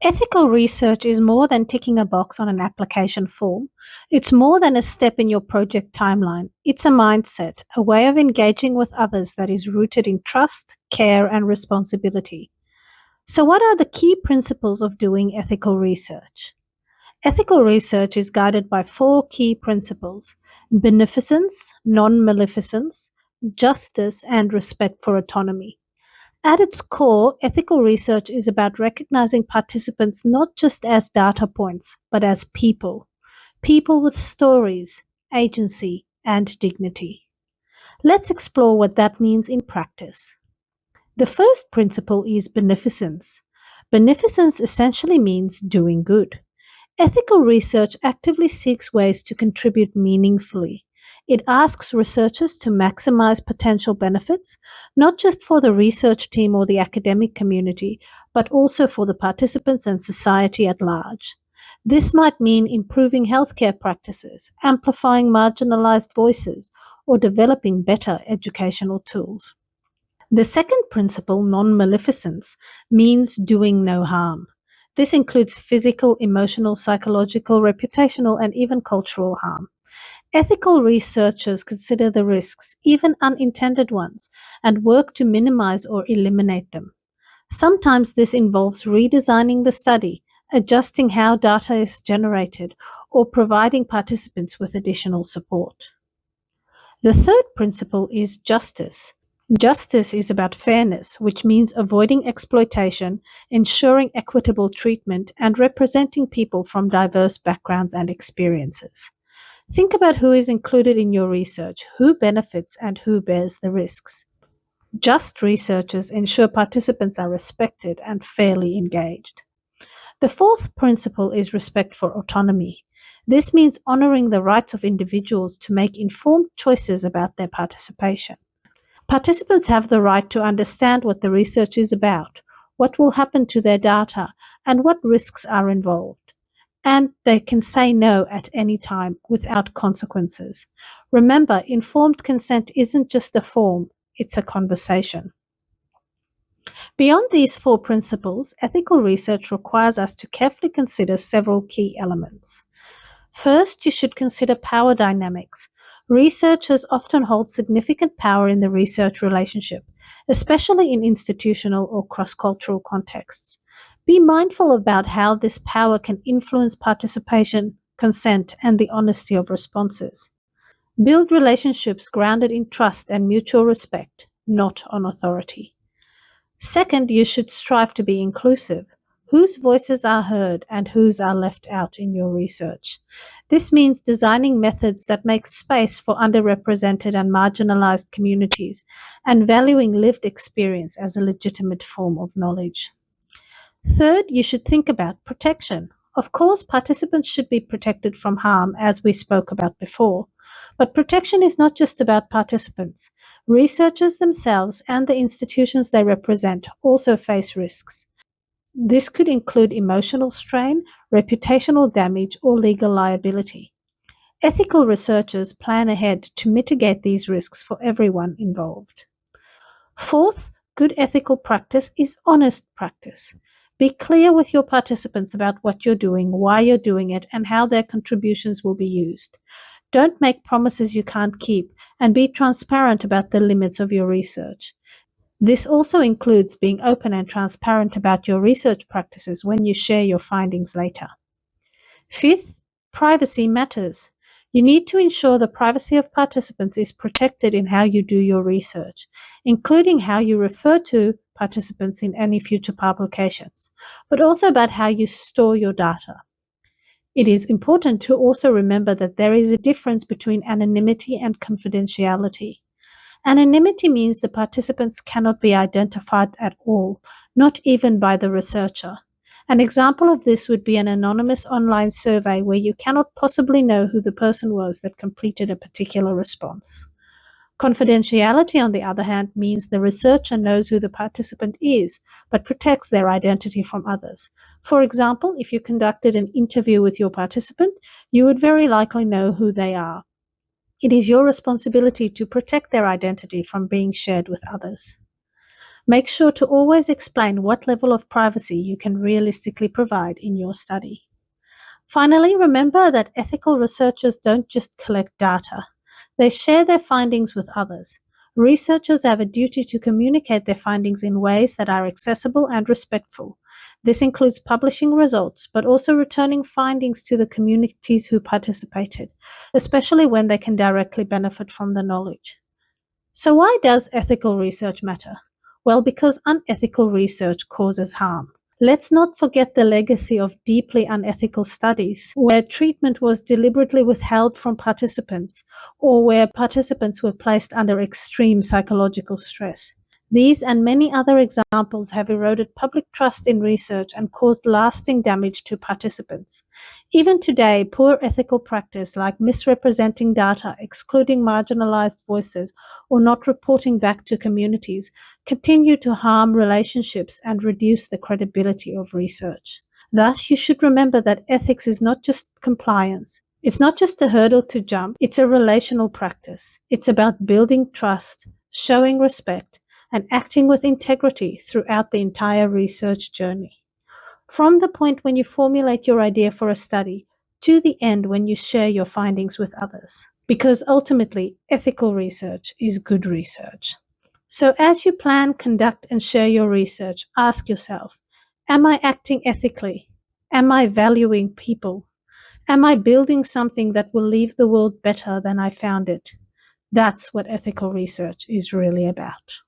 Ethical research is more than ticking a box on an application form. It's more than a step in your project timeline. It's a mindset, a way of engaging with others that is rooted in trust, care, and responsibility. So, what are the key principles of doing ethical research? Ethical research is guided by four key principles: beneficence, non-maleficence, justice, and respect for autonomy. At its core, ethical research is about recognizing participants not just as data points, but as people. People with stories, agency, and dignity. Let's explore what that means in practice. The first principle is beneficence. Beneficence essentially means doing good. Ethical research actively seeks ways to contribute meaningfully. It asks researchers to maximize potential benefits, not just for the research team or the academic community, but also for the participants and society at large. This might mean improving healthcare practices, amplifying marginalized voices, or developing better educational tools. The second principle, non-maleficence, means doing no harm. This includes physical, emotional, psychological, reputational, and even cultural harm. Ethical researchers consider the risks, even unintended ones, and work to minimize or eliminate them. Sometimes this involves redesigning the study, adjusting how data is generated, or providing participants with additional support. The third principle is justice. Justice is about fairness, which means avoiding exploitation, ensuring equitable treatment, and representing people from diverse backgrounds and experiences. Think about who is included in your research, who benefits, and who bears the risks. Just researchers ensure participants are respected and fairly engaged. The fourth principle is respect for autonomy. This means honoring the rights of individuals to make informed choices about their participation. Participants have the right to understand what the research is about, what will happen to their data, and what risks are involved. And they can say no at any time without consequences. Remember, informed consent isn't just a form, it's a conversation. Beyond these four principles, ethical research requires us to carefully consider several key elements. First, you should consider power dynamics. Researchers often hold significant power in the research relationship, especially in institutional or cross-cultural contexts. Be mindful about how this power can influence participation, consent, and the honesty of responses. Build relationships grounded in trust and mutual respect, not on authority. Second, you should strive to be inclusive. Whose voices are heard and whose are left out in your research? This means designing methods that make space for underrepresented and marginalized communities and valuing lived experience as a legitimate form of knowledge. Third, you should think about protection. Of course, participants should be protected from harm, as we spoke about before. But protection is not just about participants. Researchers themselves and the institutions they represent also face risks. This could include emotional strain, reputational damage, or legal liability. Ethical researchers plan ahead to mitigate these risks for everyone involved. Fourth, good ethical practice is honest practice. Be clear with your participants about what you're doing, why you're doing it, and how their contributions will be used. Don't make promises you can't keep, and be transparent about the limits of your research. This also includes being open and transparent about your research practices when you share your findings later. Fifth, privacy matters. You need to ensure the privacy of participants is protected in how you do your research, including how you refer to participants in any future publications, but also about how you store your data. It is important to also remember that there is a difference between anonymity and confidentiality. Anonymity means the participants cannot be identified at all, not even by the researcher. An example of this would be an anonymous online survey where you cannot possibly know who the person was that completed a particular response. Confidentiality, on the other hand, means the researcher knows who the participant is, but protects their identity from others. For example, if you conducted an interview with your participant, you would very likely know who they are. It is your responsibility to protect their identity from being shared with others. Make sure to always explain what level of privacy you can realistically provide in your study. Finally, remember that ethical researchers don't just collect data, they share their findings with others. Researchers have a duty to communicate their findings in ways that are accessible and respectful. This includes publishing results, but also returning findings to the communities who participated, especially when they can directly benefit from the knowledge. So, why does ethical research matter? Well, because unethical research causes harm. Let's not forget the legacy of deeply unethical studies, where treatment was deliberately withheld from participants, or where participants were placed under extreme psychological stress. These and many other examples have eroded public trust in research and caused lasting damage to participants. Even today, poor ethical practice like misrepresenting data, excluding marginalized voices, or not reporting back to communities continue to harm relationships and reduce the credibility of research. Thus, you should remember that ethics is not just compliance. It's not just a hurdle to jump, it's a relational practice. It's about building trust, showing respect, and acting with integrity throughout the entire research journey. From the point when you formulate your idea for a study to the end when you share your findings with others. Because ultimately, ethical research is good research. So, as you plan, conduct, and share your research, ask yourself, am I acting ethically? Am I valuing people? Am I building something that will leave the world better than I found it? That's what ethical research is really about.